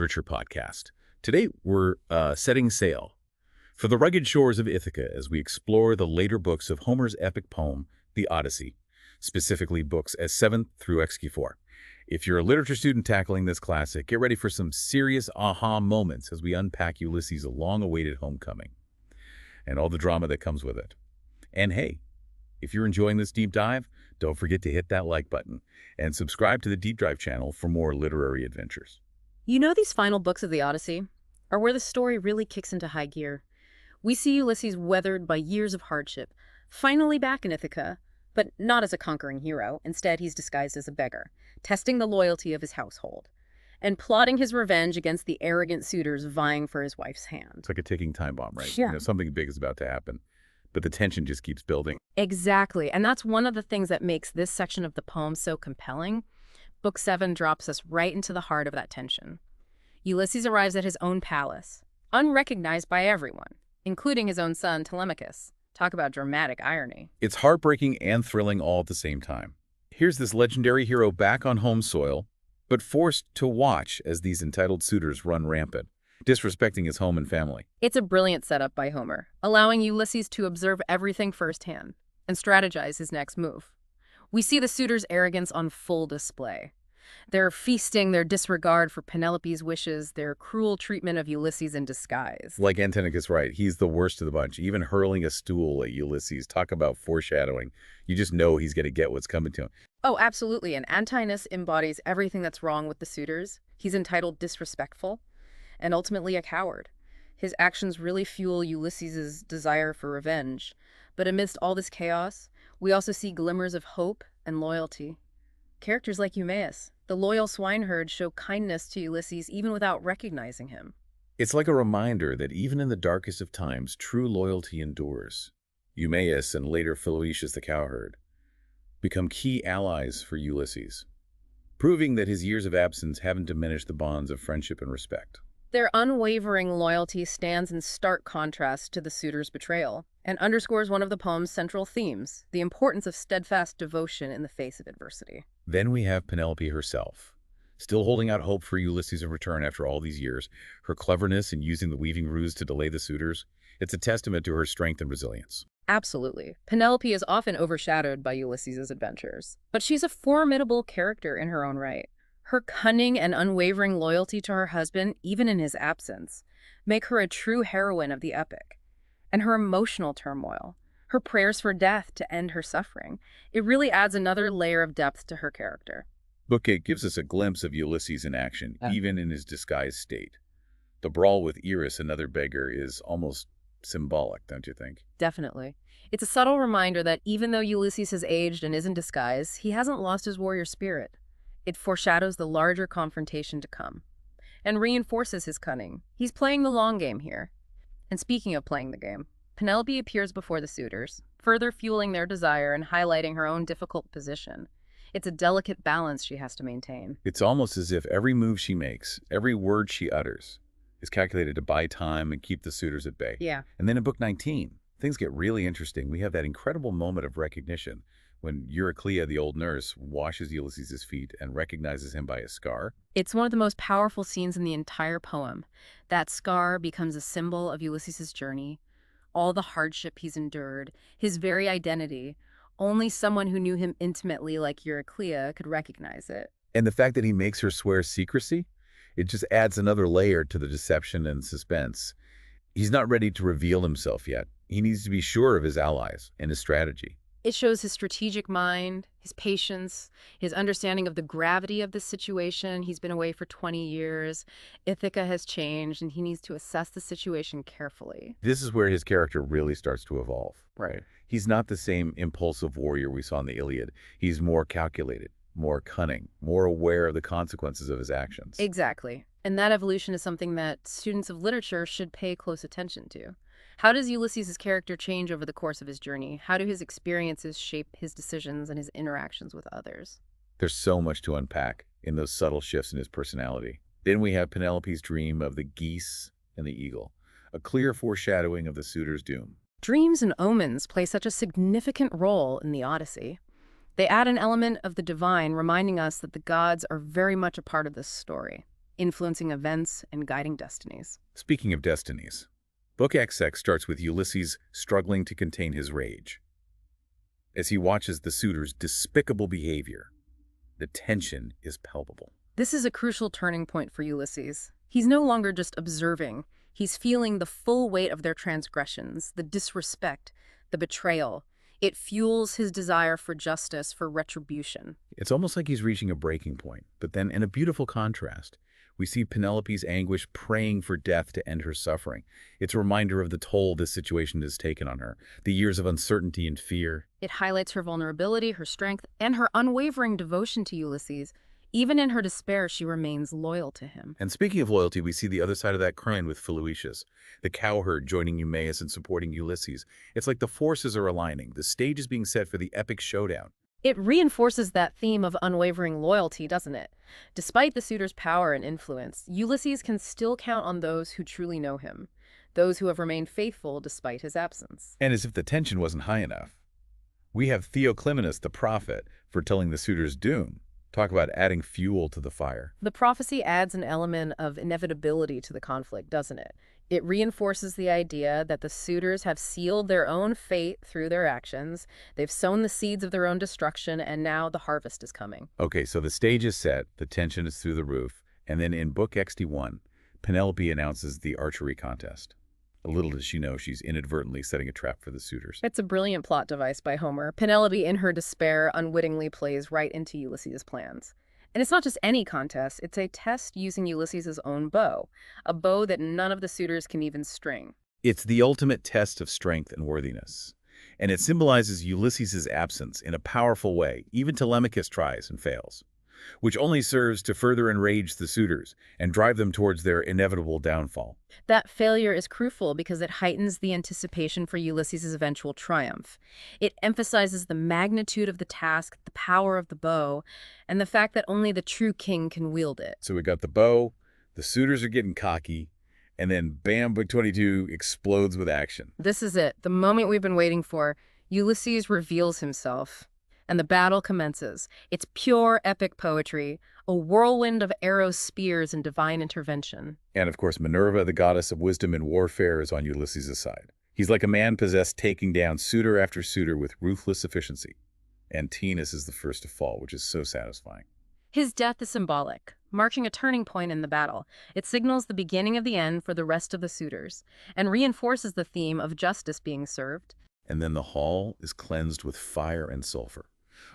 Literature podcast. Today, we're setting sail for the rugged shores of Ithaca as we explore the later books of Homer's epic poem, The Odyssey, specifically books S7 through XQ4. If you're a literature student tackling this classic, get ready for some serious aha moments as we unpack Ulysses' long-awaited homecoming and all the drama that comes with it. And hey, if you're enjoying this deep dive, don't forget to hit that like button and subscribe to the Deep Dive channel for more literary adventures. You know, these final books of the Odyssey are where the story really kicks into high gear. We see Ulysses weathered by years of hardship, finally back in Ithaca, but not as a conquering hero. Instead, he's disguised as a beggar, testing the loyalty of his household, and plotting his revenge against the arrogant suitors vying for his wife's hand. It's like a ticking time bomb, right? Yeah. Something big is about to happen, but the tension just keeps building. Exactly, and that's one of the things that makes this section of the poem so compelling. Book 7 drops us right into the heart of that tension. Ulysses arrives at his own palace, unrecognized by everyone, including his own son, Telemachus. Talk about dramatic irony. It's heartbreaking and thrilling all at the same time. Here's this legendary hero back on home soil, but forced to watch as these entitled suitors run rampant, disrespecting his home and family. It's a brilliant setup by Homer, allowing Ulysses to observe everything firsthand and strategize his next move. We see the suitors' arrogance on full display. Their feasting, their disregard for Penelope's wishes, their cruel treatment of Ulysses in disguise. Like Antinicus, right? He's the worst of the bunch, even hurling a stool at Ulysses. Talk about foreshadowing. You just know he's going to get what's coming to him. Oh, absolutely. And Antinous embodies everything that's wrong with the suitors. He's entitled, disrespectful, and ultimately a coward. His actions really fuel Ulysses' desire for revenge. But amidst all this chaos, we also see glimmers of hope and loyalty. Characters like Eumaeus, the loyal swineherd, show kindness to Ulysses even without recognizing him. It's like a reminder that even in the darkest of times, true loyalty endures. Eumaeus and later Philoetius the cowherd become key allies for Ulysses, proving that his years of absence haven't diminished the bonds of friendship and respect. Their unwavering loyalty stands in stark contrast to the suitors' betrayal and underscores one of the poem's central themes, the importance of steadfast devotion in the face of adversity. Then we have Penelope herself, still holding out hope for Ulysses' return after all these years. Her cleverness in using the weaving ruse to delay the suitors, it's a testament to her strength and resilience. Absolutely. Penelope is often overshadowed by Ulysses' adventures, but she's a formidable character in her own right. Her cunning and unwavering loyalty to her husband, even in his absence, make her a true heroine of the epic. And her emotional turmoil, her prayers for death to end her suffering, it really adds another layer of depth to her character. Book 8 gives us a glimpse of Ulysses in action, even in his disguised state. The brawl with Eris, another beggar, is almost symbolic, don't you think? Definitely. It's a subtle reminder that even though Ulysses has aged and is in disguise, he hasn't lost his warrior spirit. It foreshadows the larger confrontation to come and reinforces his cunning. He's playing the long game here. And speaking of playing the game, Penelope appears before the suitors, further fueling their desire and highlighting her own difficult position. It's a delicate balance she has to maintain. It's almost as if every move she makes, every word she utters, is calculated to buy time and keep the suitors at bay. Yeah. And then in book 19, things get really interesting. We have that incredible moment of recognition when Euryclea, the old nurse, washes Ulysses' feet and recognizes him by his scar. It's one of the most powerful scenes in the entire poem. That scar becomes a symbol of Ulysses' journey, all the hardship he's endured, his very identity. Only someone who knew him intimately like Euryclea could recognize it. And the fact that he makes her swear secrecy, it just adds another layer to the deception and suspense. He's not ready to reveal himself yet. He needs to be sure of his allies and his strategy. It shows his strategic mind, his patience, his understanding of the gravity of the situation. He's been away for 20 years. Ithaca has changed, and he needs to assess the situation carefully. This is where his character really starts to evolve. Right. He's not the same impulsive warrior we saw in the Iliad. He's more calculated, more cunning, more aware of the consequences of his actions. Exactly. And that evolution is something that students of literature should pay close attention to. How does Ulysses' character change over the course of his journey? How do his experiences shape his decisions and his interactions with others? There's so much to unpack in those subtle shifts in his personality. Then we have Penelope's dream of the geese and the eagle, a clear foreshadowing of the suitor's doom. Dreams and omens play such a significant role in the Odyssey. They add an element of the divine, reminding us that the gods are very much a part of this story. influencing events and guiding destinies. Speaking of destinies, Book XX starts with Ulysses struggling to contain his rage. As he watches the suitors' despicable behavior, the tension is palpable. This is a crucial turning point for Ulysses. He's no longer just observing. He's feeling the full weight of their transgressions, the disrespect, the betrayal. It fuels his desire for justice, for retribution. It's almost like he's reaching a breaking point, but then in a beautiful contrast, we see Penelope's anguish praying for death to end her suffering. It's a reminder of the toll this situation has taken on her, the years of uncertainty and fear. It highlights her vulnerability, her strength, and her unwavering devotion to Ulysses. Even in her despair, she remains loyal to him. And speaking of loyalty, we see the other side of that coin with Phyloetius, the cowherd joining Eumaeus and supporting Ulysses. It's like the forces are aligning. The stage is being set for the epic showdown. It reinforces that theme of unwavering loyalty, doesn't it? Despite the suitor's power and influence, Ulysses can still count on those who truly know him, those who have remained faithful despite his absence. And as if the tension wasn't high enough, we have Theoclymenus the prophet foretelling the suitors' doom. Talk about adding fuel to the fire. The prophecy adds an element of inevitability to the conflict, doesn't it? It reinforces the idea that the suitors have sealed their own fate through their actions. They've sown the seeds of their own destruction, and now the harvest is coming. Okay, so the stage is set, the tension is through the roof, and then in Book XXI, Penelope announces the archery contest. Little does she know she's inadvertently setting a trap for the suitors. It's a brilliant plot device by Homer. Penelope, in her despair, unwittingly plays right into Ulysses' plans. And it's not just any contest, it's a test using Ulysses' own bow, a bow that none of the suitors can even string. It's the ultimate test of strength and worthiness, and it symbolizes Ulysses' absence in a powerful way. Even Telemachus tries and fails, which only serves to further enrage the suitors and drive them towards their inevitable downfall. That failure is crucial because it heightens the anticipation for Ulysses' eventual triumph. It emphasizes the magnitude of the task, the power of the bow, and the fact that only the true king can wield it. So we got the bow, the suitors are getting cocky, and then bam, Book 22 explodes with action. This is it, the moment we've been waiting for. Ulysses reveals himself, and the battle commences. It's pure epic poetry, a whirlwind of arrows, spears, and divine intervention. And of course, Minerva, the goddess of wisdom and warfare, is on Ulysses' side. He's like a man possessed, taking down suitor after suitor with ruthless efficiency. And Tenus is the first to fall, which is so satisfying. His death is symbolic, marking a turning point in the battle. It signals the beginning of the end for the rest of the suitors, and reinforces the theme of justice being served. And then the hall is cleansed with fire and sulfur,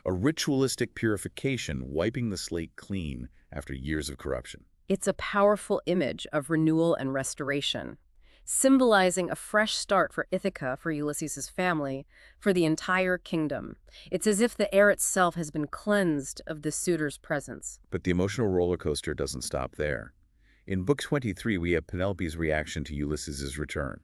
a ritualistic purification wiping the slate clean after years of corruption. It's a powerful image of renewal and restoration, symbolizing a fresh start for Ithaca, for Ulysses' family, for the entire kingdom. It's as if the air itself has been cleansed of the suitor's presence. But the emotional roller coaster doesn't stop there. In Book 23, we have Penelope's reaction to Ulysses' return.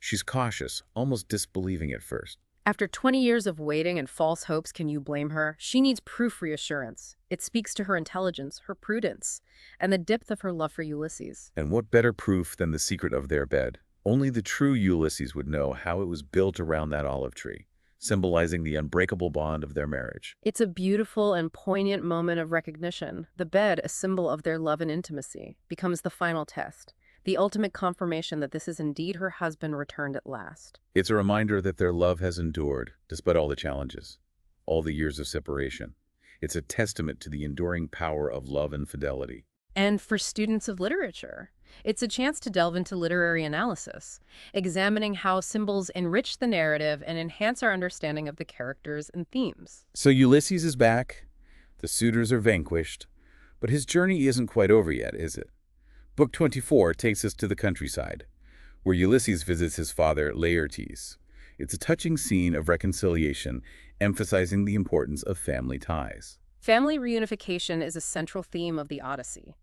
She's cautious, almost disbelieving at first. After 20 years of waiting and false hopes, can you blame her? She needs proof reassurance. It speaks to her intelligence, her prudence, and the depth of her love for Ulysses. And what better proof than the secret of their bed? Only the true Ulysses would know how it was built around that olive tree, symbolizing the unbreakable bond of their marriage. It's a beautiful and poignant moment of recognition. The bed, a symbol of their love and intimacy, becomes the final test, the ultimate confirmation that this is indeed her husband returned at last. It's a reminder that their love has endured, despite all the challenges, all the years of separation. It's a testament to the enduring power of love and fidelity. And for students of literature, it's a chance to delve into literary analysis, examining how symbols enrich the narrative and enhance our understanding of the characters and themes. So Ulysses is back, the suitors are vanquished, but his journey isn't quite over yet, is it? Book 24 takes us to the countryside, where Ulysses visits his father Laertes. It's a touching scene of reconciliation, emphasizing the importance of family ties. Family reunification is a central theme of the Odyssey.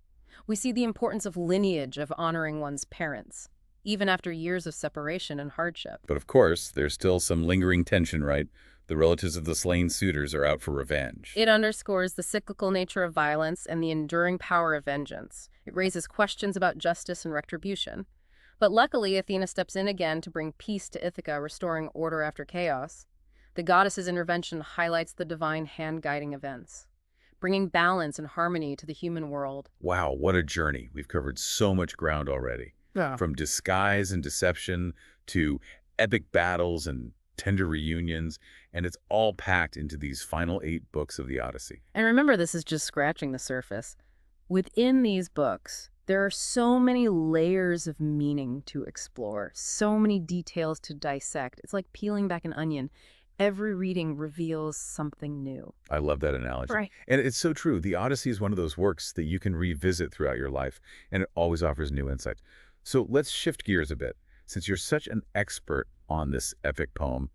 We see the importance of lineage, of honoring one's parents, even after years of separation and hardship. But of course, there's still some lingering tension, right? The relatives of the slain suitors are out for revenge. It underscores the cyclical nature of violence and the enduring power of vengeance. It raises questions about justice and retribution. But luckily, Athena steps in again to bring peace to Ithaca, restoring order after chaos. The goddess's intervention highlights the divine hand guiding events. bringing balance and harmony to the human world. Wow, what a journey. We've covered so much ground already. Yeah. From disguise and deception to epic battles and tender reunions, and it's all packed into these final 8 books of the Odyssey. And remember, this is just scratching the surface. Within these books, there are so many layers of meaning to explore, so many details to dissect. It's like peeling back an onion. Every reading reveals something new. I love that analogy. Right. And it's so true. The Odyssey is one of those works that you can revisit throughout your life, and it always offers new insight. So let's shift gears a bit. Since you're such an expert on this epic poem,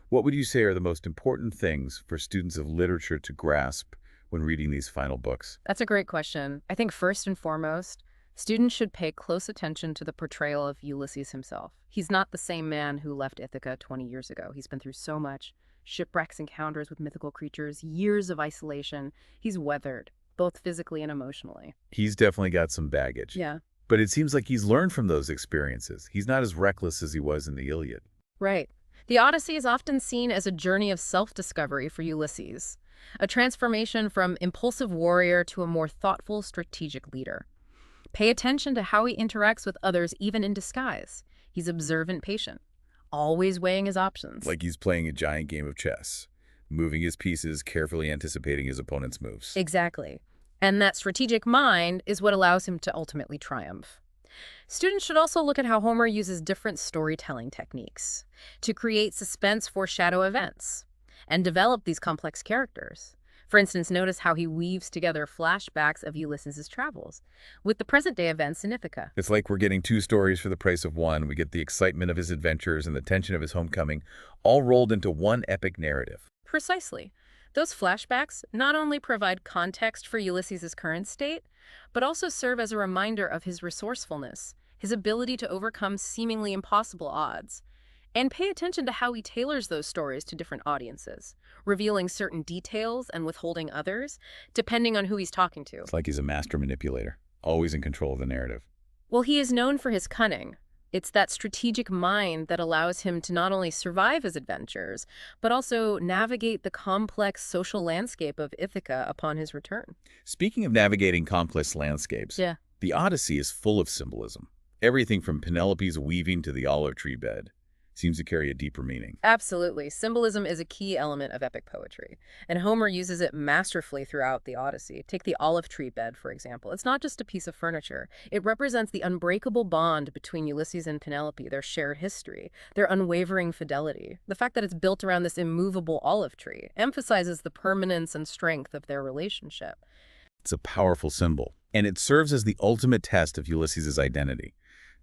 what would you say are the most important things for students of literature to grasp when reading these final books? That's a great question. I think first and foremost, students should pay close attention to the portrayal of Ulysses himself. He's not the same man who left Ithaca 20 years ago. He's been through so much: shipwrecks, encounters with mythical creatures, years of isolation. He's weathered, both physically and emotionally. He's definitely got some baggage. Yeah. But it seems like he's learned from those experiences. He's not as reckless as he was in the Iliad. Right. The Odyssey is often seen as a journey of self-discovery for Ulysses, a transformation from impulsive warrior to a more thoughtful, strategic leader. Pay attention to how he interacts with others, even in disguise. He's observant, patient, always weighing his options. Like he's playing a giant game of chess, moving his pieces, carefully anticipating his opponent's moves. Exactly. And that strategic mind is what allows him to ultimately triumph. Students should also look at how Homer uses different storytelling techniques to create suspense, foreshadow events, and develop these complex characters. For instance, notice how he weaves together flashbacks of Ulysses' travels with the present-day events in Ithaca. It's like we're getting 2 stories for the price of one. We get the excitement of his adventures and the tension of his homecoming, all rolled into one epic narrative. Precisely. Those flashbacks not only provide context for Ulysses' current state, but also serve as a reminder of his resourcefulness, his ability to overcome seemingly impossible odds. And pay attention to how he tailors those stories to different audiences, revealing certain details and withholding others, depending on who he's talking to. It's like he's a master manipulator, always in control of the narrative. Well, he is known for his cunning. It's that strategic mind that allows him to not only survive his adventures, but also navigate the complex social landscape of Ithaca upon his return. Speaking of navigating complex landscapes, Yeah. the Odyssey is full of symbolism. Everything from Penelope's weaving to the olive tree bed seems to carry a deeper meaning. Absolutely. Symbolism is a key element of epic poetry, and Homer uses it masterfully throughout the Odyssey. Take the olive tree bed, for example. It's not just a piece of furniture. It represents the unbreakable bond between Ulysses and Penelope, their shared history, their unwavering fidelity. The fact that it's built around this immovable olive tree emphasizes the permanence and strength of their relationship. It's a powerful symbol, and it serves as the ultimate test of Ulysses' identity.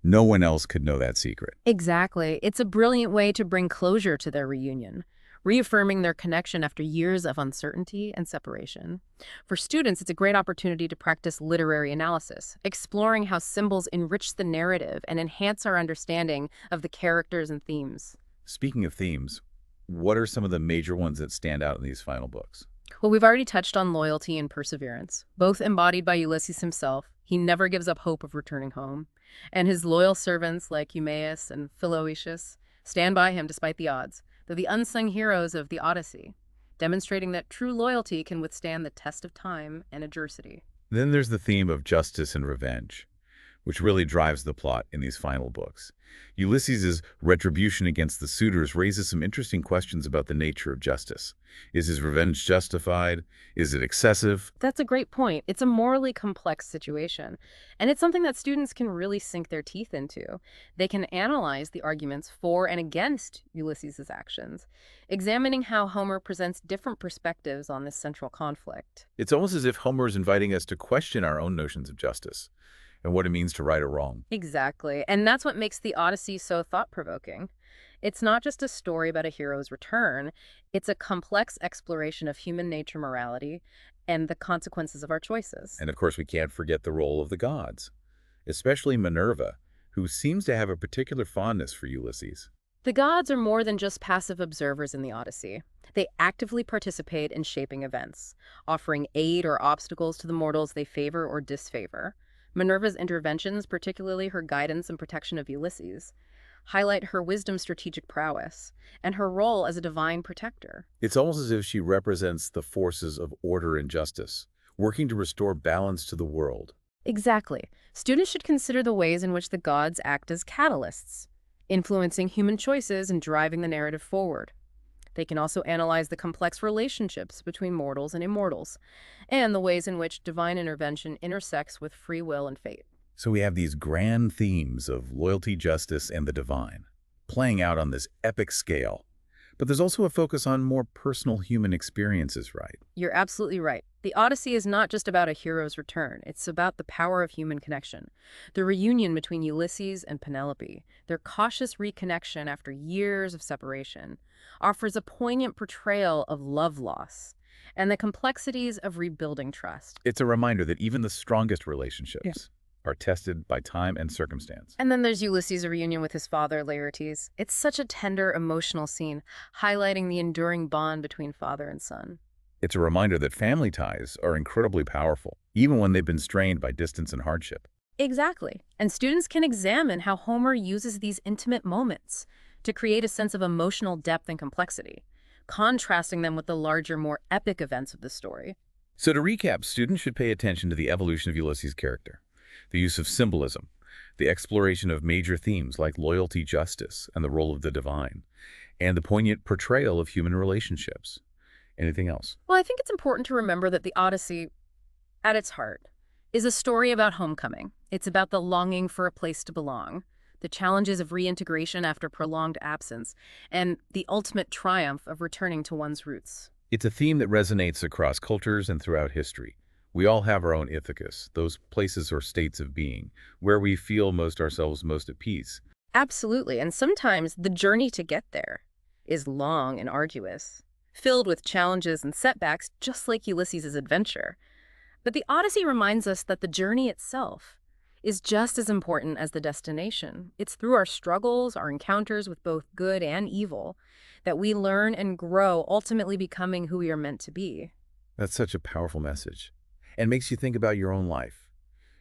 No one else could know that secret. Exactly. It's a brilliant way to bring closure to their reunion, reaffirming their connection after years of uncertainty and separation. For students, it's a great opportunity to practice literary analysis, exploring how symbols enrich the narrative and enhance our understanding of the characters and themes. Speaking of themes, what are some of the major ones that stand out in these final books? Well, we've already touched on loyalty and perseverance, both embodied by Ulysses himself. He never gives up hope of returning home. And his loyal servants like Eumaeus and Philoetius stand by him despite the odds. They're the unsung heroes of the Odyssey, demonstrating that true loyalty can withstand the test of time and adversity. Then there's the theme of justice and revenge, which really drives the plot in these final books. Ulysses' retribution against the suitors raises some interesting questions about the nature of justice. Is his revenge justified? Is it excessive? That's a great point. It's a morally complex situation, and it's something that students can really sink their teeth into. They can analyze the arguments for and against Ulysses' actions, examining how Homer presents different perspectives on this central conflict. It's almost as if Homer is inviting us to question our own notions of justice and what it means to right or wrong. Exactly, and that's what makes the Odyssey so thought-provoking. It's not just a story about a hero's return, it's a complex exploration of human nature, morality, and the consequences of our choices. And of course, we can't forget the role of the gods, especially Minerva, who seems to have a particular fondness for Ulysses. The gods are more than just passive observers in the Odyssey. They actively participate in shaping events, offering aid or obstacles to the mortals they favor or disfavor. Minerva's interventions, particularly her guidance and protection of Ulysses, highlight her wisdom's strategic prowess and her role as a divine protector. It's almost as if she represents the forces of order and justice, working to restore balance to the world. Exactly. Students should consider the ways in which the gods act as catalysts, influencing human choices and driving the narrative forward. They can also analyze the complex relationships between mortals and immortals, and the ways in which divine intervention intersects with free will and fate. So we have these grand themes of loyalty, justice, and the divine, playing out on this epic scale. But there's also a focus on more personal human experiences, right? You're absolutely right. The Odyssey is not just about a hero's return. It's about the power of human connection. The reunion between Ulysses and Penelope, their cautious reconnection after years of separation, offers a poignant portrayal of love loss and the complexities of rebuilding trust. It's a reminder that even the strongest relationships are tested by time and circumstance. And then there's Ulysses' reunion with his father, Laertes. It's such a tender, emotional scene, highlighting the enduring bond between father and son. It's a reminder that family ties are incredibly powerful, even when they've been strained by distance and hardship. Exactly. And students can examine how Homer uses these intimate moments to create a sense of emotional depth and complexity, contrasting them with the larger, more epic events of the story. So to recap, students should pay attention to the evolution of Ulysses' character, the use of symbolism, the exploration of major themes like loyalty, justice, and the role of the divine, and the poignant portrayal of human relationships. Anything else? Well, I think it's important to remember that the Odyssey, at its heart, is a story about homecoming. It's about the longing for a place to belong, the challenges of reintegration after prolonged absence, and the ultimate triumph of returning to one's roots. It's a theme that resonates across cultures and throughout history. We all have our own Ithacas, those places or states of being, where we feel ourselves most at peace. Absolutely, and sometimes the journey to get there is long and arduous, filled with challenges and setbacks, just like Ulysses' adventure. But the Odyssey reminds us that the journey itself is just as important as the destination. It's through our struggles, our encounters with both good and evil, that we learn and grow, ultimately becoming who we are meant to be. That's such a powerful message, and makes you think about your own life,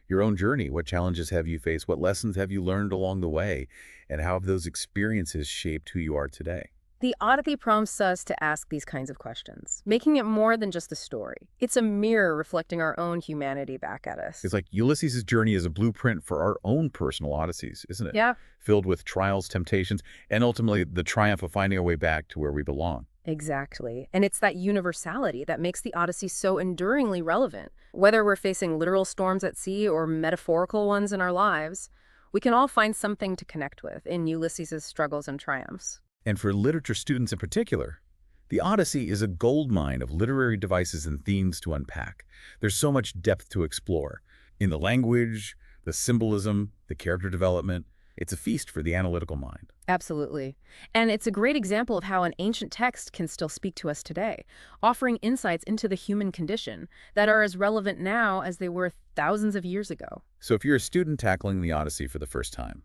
your own journey. What challenges have you faced? What lessons have you learned along the way? And how have those experiences shaped who you are today? The Odyssey prompts us to ask these kinds of questions, making it more than just a story. It's a mirror reflecting our own humanity back at us. It's like Ulysses' journey is a blueprint for our own personal odysseys, isn't it? Yeah. Filled with trials, temptations, and ultimately the triumph of finding our way back to where we belong. Exactly. And it's that universality that makes the Odyssey so enduringly relevant. Whether we're facing literal storms at sea or metaphorical ones in our lives, we can all find something to connect with in Ulysses' struggles and triumphs. And for literature students in particular, the Odyssey is a goldmine of literary devices and themes to unpack. There's so much depth to explore. In the language, the symbolism, the character development, it's a feast for the analytical mind. Absolutely. And it's a great example of how an ancient text can still speak to us today, offering insights into the human condition that are as relevant now as they were thousands of years ago. So if you're a student tackling the Odyssey for the first time,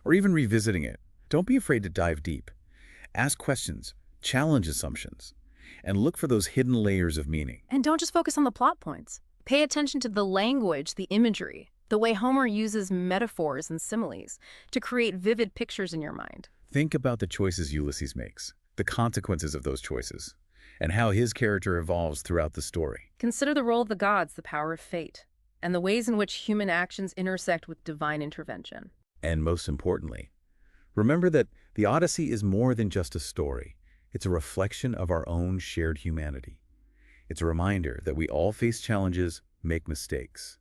or even revisiting it, don't be afraid to dive deep. Ask questions, challenge assumptions, and look for those hidden layers of meaning. And don't just focus on the plot points. Pay attention to the language, the imagery, the way Homer uses metaphors and similes to create vivid pictures in your mind. Think about the choices Ulysses makes, the consequences of those choices, and how his character evolves throughout the story. Consider the role of the gods, the power of fate, and the ways in which human actions intersect with divine intervention. And most importantly, remember that the Odyssey is more than just a story. It's a reflection of our own shared humanity. It's a reminder that we all face challenges, make mistakes,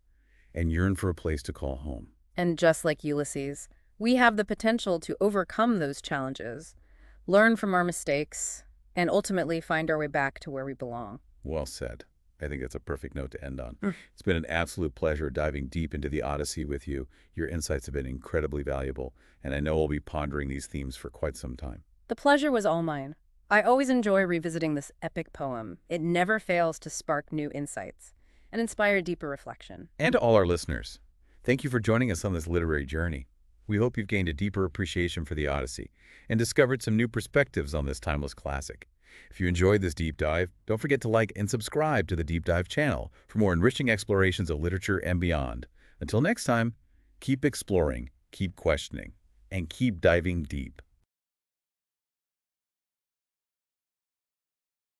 and yearn for a place to call home. And just like Ulysses, we have the potential to overcome those challenges, learn from our mistakes, and ultimately find our way back to where we belong. Well said. I think that's a perfect note to end on. It's been an absolute pleasure diving deep into the Odyssey with you. Your insights have been incredibly valuable, and I know we'll be pondering these themes for quite some time. The pleasure was all mine. I always enjoy revisiting this epic poem. It never fails to spark new insights and inspire deeper reflection. And to all our listeners, thank you for joining us on this literary journey. We hope you've gained a deeper appreciation for the Odyssey and discovered some new perspectives on this timeless classic. If you enjoyed this deep dive, don't forget to like and subscribe to the Deep Dive channel for more enriching explorations of literature and beyond. Until next time, keep exploring, keep questioning, and keep diving deep.